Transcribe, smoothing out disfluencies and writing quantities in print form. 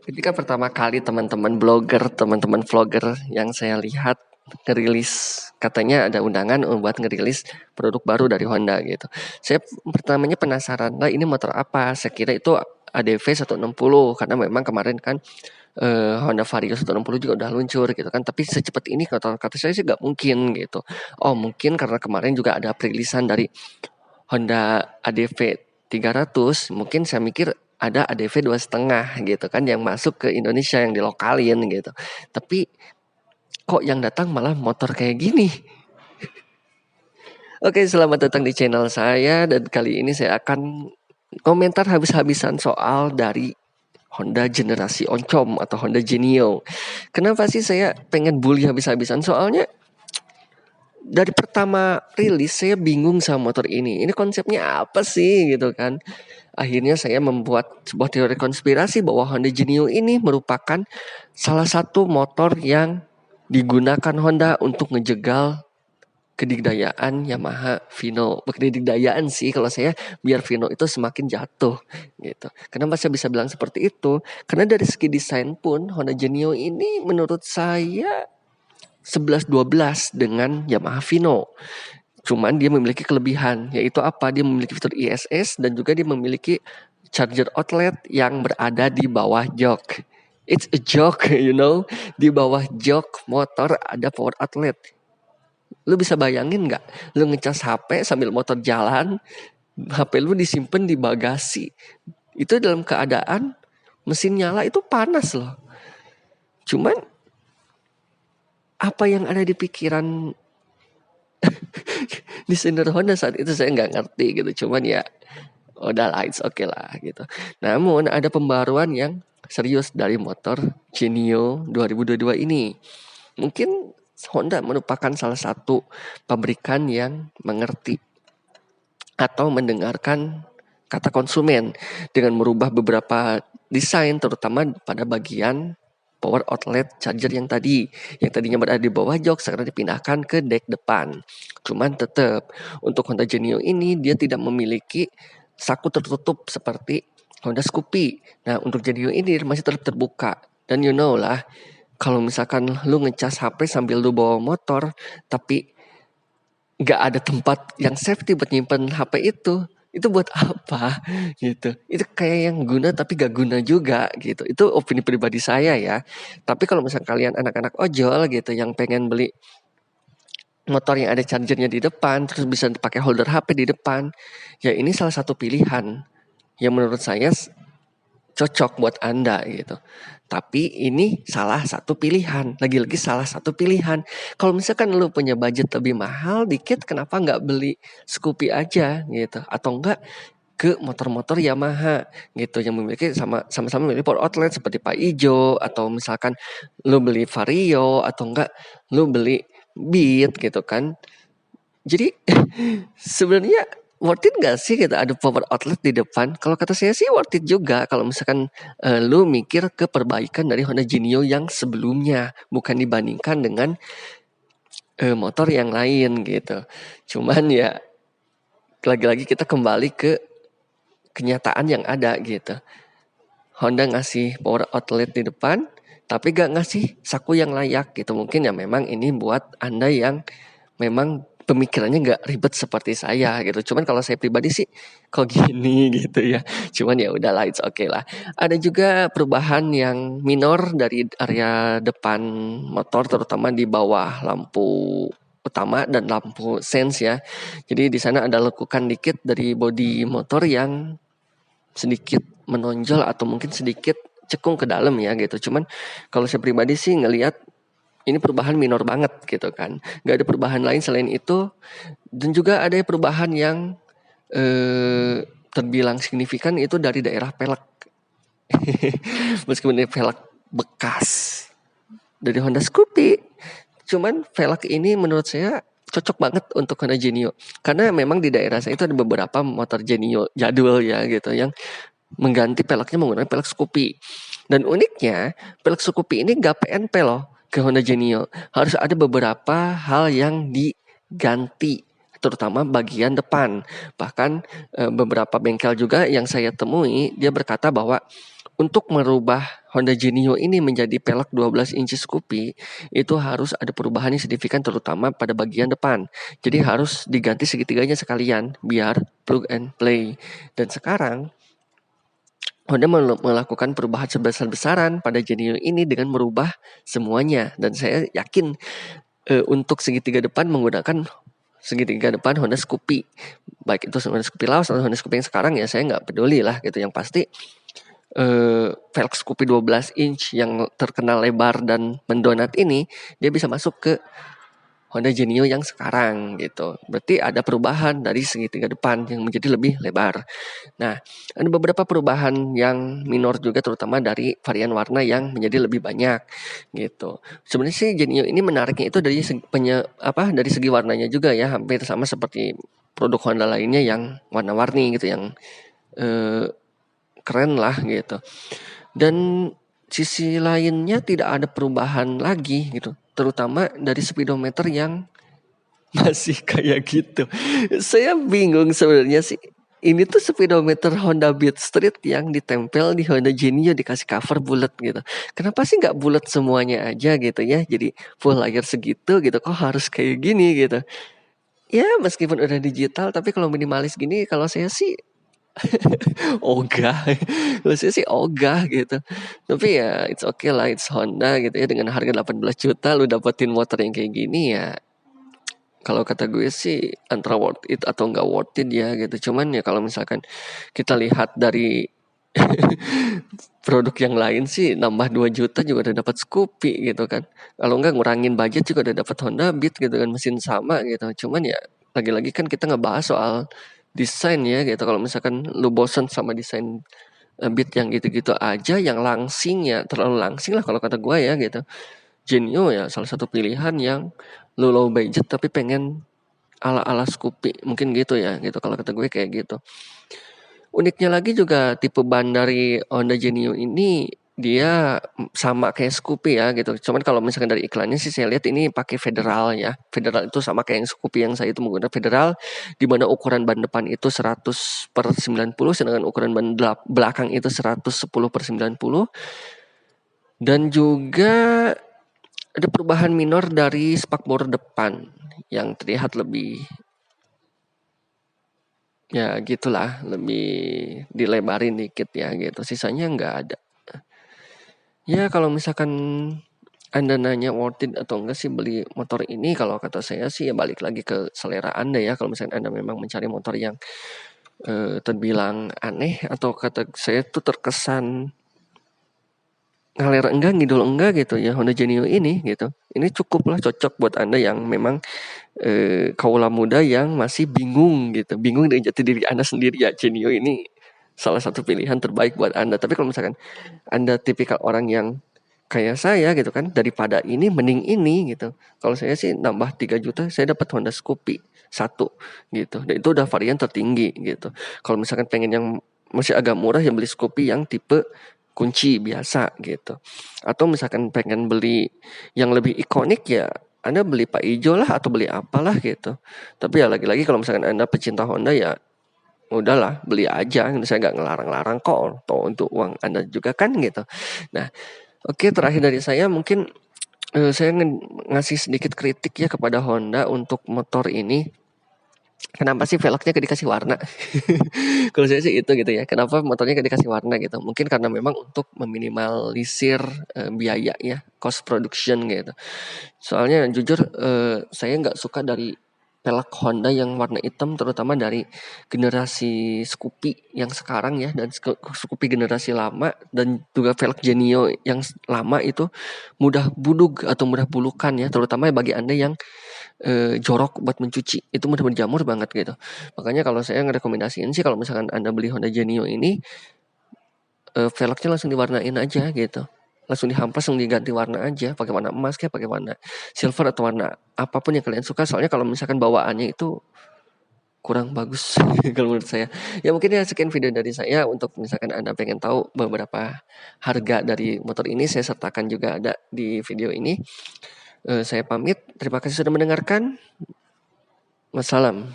Ketika pertama kali teman-teman blogger, teman-teman vlogger yang saya lihat ngerilis, katanya ada undangan buat ngerilis produk baru dari Honda gitu. Saya pertamanya penasaran, lah ini motor apa? Saya kira itu ADV 160 karena memang kemarin kan Honda Vario 160 juga udah luncur gitu kan. Tapi secepat ini kata saya sih gak mungkin gitu. Oh mungkin karena kemarin juga ada perilisan dari Honda ADV 300, mungkin saya mikir ada ADV 2,5 gitu kan yang masuk ke Indonesia yang dilokalin gitu. Tapi kok yang datang malah motor kayak gini? Oke, selamat datang di channel saya dan kali ini saya akan komentar habis-habisan soal dari Honda generasi Oncom atau Honda Genio. Kenapa sih saya pengen bully habis-habisan? Soalnya dari pertama rilis saya bingung sama motor ini. Ini konsepnya apa sih gitu kan? Akhirnya saya membuat sebuah teori konspirasi bahwa Honda Genio ini merupakan salah satu motor yang digunakan Honda untuk ngejegal kedikdayaan Yamaha Vino. Kedikdayaan sih kalau saya biar Vino itu semakin jatuh gitu. Kenapa saya bisa bilang seperti itu? Karena dari segi desain pun Honda Genio ini menurut saya 11-12 dengan Yamaha Vino. Cuman dia memiliki kelebihan, yaitu apa? Dia memiliki fitur ISS dan juga dia memiliki charger outlet yang berada di bawah jok. It's a joke, you know. Di bawah jok motor ada power outlet. Lu bisa bayangin nggak? Lu ngecas HP sambil motor jalan, HP lu disimpan di bagasi. Itu dalam keadaan mesin nyala itu panas loh. Cuman apa yang ada di pikiran desainer Honda saat itu saya nggak ngerti gitu. Cuman ya udah lah, it's okay lah gitu. Namun ada pembaruan yang serius dari motor Genio 2022 ini. Mungkin Honda merupakan salah satu pabrikan yang mengerti atau mendengarkan kata konsumen dengan merubah beberapa desain terutama pada bagian power outlet charger yang tadinya berada di bawah jok sekarang dipindahkan ke dek depan. Cuman tetap untuk Honda Genio ini dia tidak memiliki saku tertutup seperti Honda Scoopy. Nah untuk Genio ini masih tetap terbuka. Dan you know lah, kalau misalkan lu ngecas HP sambil lu bawa motor tapi gak ada tempat yang safety buat nyimpen HP itu buat apa gitu. Itu kayak yang guna tapi gak guna juga gitu. Itu opini pribadi saya ya. Tapi kalau misalnya kalian anak-anak ojol gitu yang pengen beli motor yang ada chargernya di depan terus bisa pakai holder HP di depan, ya ini salah satu pilihan yang menurut saya cocok buat Anda gitu. Tapi ini salah satu pilihan, lagi-lagi salah satu pilihan. Kalau misalkan lu punya budget lebih mahal dikit, kenapa nggak beli Scoopy aja gitu? Atau enggak ke motor-motor Yamaha gitu yang memiliki sama-sama memiliki power outlet seperti Pak Ijo, atau misalkan lu beli Vario, atau enggak lu beli Beat gitu kan. Jadi sebenarnya worth it gak sih kita ada power outlet di depan? Kalau kata saya sih worth it juga kalau misalkan lu mikir ke perbaikan dari Honda Genio yang sebelumnya, bukan dibandingkan dengan motor yang lain gitu. Cuman ya lagi-lagi kita kembali ke kenyataan yang ada gitu. Honda ngasih power outlet di depan tapi gak ngasih saku yang layak gitu. Mungkin ya memang ini buat Anda yang memang pemikirannya nggak ribet seperti saya gitu. Cuman kalau saya pribadi sih kok gini gitu ya. Cuman ya udahlah, it's okay lah. Ada juga perubahan yang minor dari area depan motor terutama di bawah lampu utama dan lampu sense ya. Jadi di sana ada lekukan dikit dari bodi motor yang sedikit menonjol atau mungkin sedikit cekung ke dalam ya gitu. Cuman kalau saya pribadi sih ngelihat ini perubahan minor banget gitu kan. Gak ada perubahan lain selain itu. Dan juga ada perubahan yang terbilang signifikan itu dari daerah pelek. Meskipun ini velg bekas dari Honda Scoopy. Cuman velg ini menurut saya cocok banget untuk Honda Genio. Karena memang di daerah saya itu ada beberapa motor Genio jadul ya gitu yang mengganti peleknya menggunakan pelek Scoopy. Dan uniknya pelek Scoopy ini gak PNP loh ke Honda Genio. Harus ada beberapa hal yang diganti terutama bagian depan. Bahkan beberapa bengkel juga yang saya temui dia berkata bahwa untuk merubah Honda Genio ini menjadi pelek 12 inci Scoopy, itu harus ada perubahan yang signifikan terutama pada bagian depan. Jadi harus diganti segitiganya sekalian biar plug and play. Dan sekarang Honda melakukan perubahan sebesar-besaran pada Genio ini dengan merubah semuanya. Dan saya yakin untuk segitiga depan menggunakan segitiga depan Honda Scoopy. Baik itu Honda Scoopy Laos atau Honda Scoopy yang sekarang ya saya nggak peduli lah gitu. Yang pasti velg Scoopy 12 inch yang terkenal lebar dan mendonat ini dia bisa masuk ke Honda Genio yang sekarang gitu. Berarti ada perubahan dari segitiga depan yang menjadi lebih lebar. Nah, ada beberapa perubahan yang minor juga terutama dari varian warna yang menjadi lebih banyak gitu. Sebenarnya sih Genio ini menariknya itu dari dari segi warnanya juga ya, hampir sama seperti produk Honda lainnya yang warna-warni gitu yang keren lah gitu. Dan sisi lainnya tidak ada perubahan lagi gitu, terutama dari speedometer yang masih kayak gitu. Saya bingung sebenarnya sih. Ini tuh speedometer Honda Beat Street yang ditempel di Honda Genio dikasih cover bulat gitu. Kenapa sih nggak bulat semuanya aja gitu ya? Jadi full layer segitu gitu. Kok harus kayak gini gitu? Ya meskipun udah digital tapi kalau minimalis gini kalau saya sih ogah. Kalau saya sih ogah gitu. Tapi ya it's okay lah, it's Honda gitu ya, dengan harga 18 juta lu dapetin motor yang kayak gini ya. Kalau kata gue sih antara worth it atau nggak worth it ya gitu. Cuman ya kalau misalkan kita lihat dari produk yang lain sih nambah 2 juta juga udah dapat Scoopy gitu kan. Kalau nggak ngurangin budget juga udah dapat Honda Beat gitu kan, mesin sama gitu. Cuman ya lagi-lagi kan kita ngebahas soal desain ya gitu. Kalau misalkan lu bosen sama desain Beat yang gitu-gitu aja, yang langsing ya terlalu langsing lah kalau kata gue ya gitu. Genio ya salah satu pilihan yang low budget tapi pengen ala-ala Scoopy. Mungkin gitu ya gitu kalau kata gue kayak gitu. Uniknya lagi juga tipe ban dari Honda Genio ini dia sama kayak Scoopy ya gitu. Cuman kalau misalkan dari iklannya sih saya lihat ini pakai Federal ya. Federal itu sama kayak yang Scoopy yang saya itu menggunakan Federal, di mana ukuran ban depan itu 100/90 sedangkan ukuran ban belakang itu 110/90. Dan juga ada perubahan minor dari spakbor depan yang terlihat lebih ya gitulah, lebih dilebarin dikit ya gitu. Sisanya nggak ada. Ya kalau misalkan Anda nanya worth it atau enggak sih beli motor ini, kalau kata saya sih ya balik lagi ke selera Anda ya. Kalau misalkan Anda memang mencari motor yang terbilang aneh atau kata saya tuh terkesan ngalir enggak, ngidol enggak gitu ya, Honda Genio ini gitu. Ini cukuplah cocok buat Anda yang memang kaula muda yang masih bingung gitu, bingung dengan jati diri Anda sendiri ya. Genio ini salah satu pilihan terbaik buat Anda. Tapi kalau misalkan Anda tipikal orang yang kayak saya gitu kan, daripada ini mending ini gitu. Kalau saya sih nambah 3 juta saya dapat Honda Scoopy 1 gitu. Dan itu udah varian tertinggi gitu. Kalau misalkan pengen yang masih agak murah ya beli Scoopy yang tipe kunci biasa gitu. Atau misalkan pengen beli yang lebih ikonik ya Anda beli Pak Ijo lah atau beli apalah gitu. Tapi ya lagi-lagi kalau misalkan Anda pecinta Honda ya udahlah beli aja. Saya nggak ngelarang-larang kok. Toh untuk uang Anda juga kan gitu. Nah, oke, terakhir dari saya mungkin saya ngasih sedikit kritik ya kepada Honda untuk motor ini. Kenapa sih velgnya dikasih warna? Kalau saya sih itu gitu ya. Kenapa motornya dikasih warna gitu? Mungkin karena memang untuk meminimalisir biaya ya, cost production gitu. Soalnya jujur saya nggak suka dari velg Honda yang warna hitam, terutama dari generasi Scoopy yang sekarang ya, dan Scoopy generasi lama, dan juga velg Genio yang lama itu mudah budug atau mudah bulukan ya, terutama bagi Anda yang jorok buat mencuci, itu mudah berjamur banget gitu. Makanya kalau saya ngerekomendasiin sih kalau misalkan Anda beli Honda Genio ini, velgnya langsung diwarnain aja gitu. Langsung dihamplas, langsung diganti warna aja, pakai warna emas kayak pakai warna silver atau warna apapun yang kalian suka. Soalnya kalau misalkan bawaannya itu kurang bagus kalau menurut saya. Ya mungkin ya sekian video dari saya. Untuk misalkan Anda pengen tahu beberapa harga dari motor ini, saya sertakan juga ada di video ini. Saya pamit. Terima kasih sudah mendengarkan. Wassalam.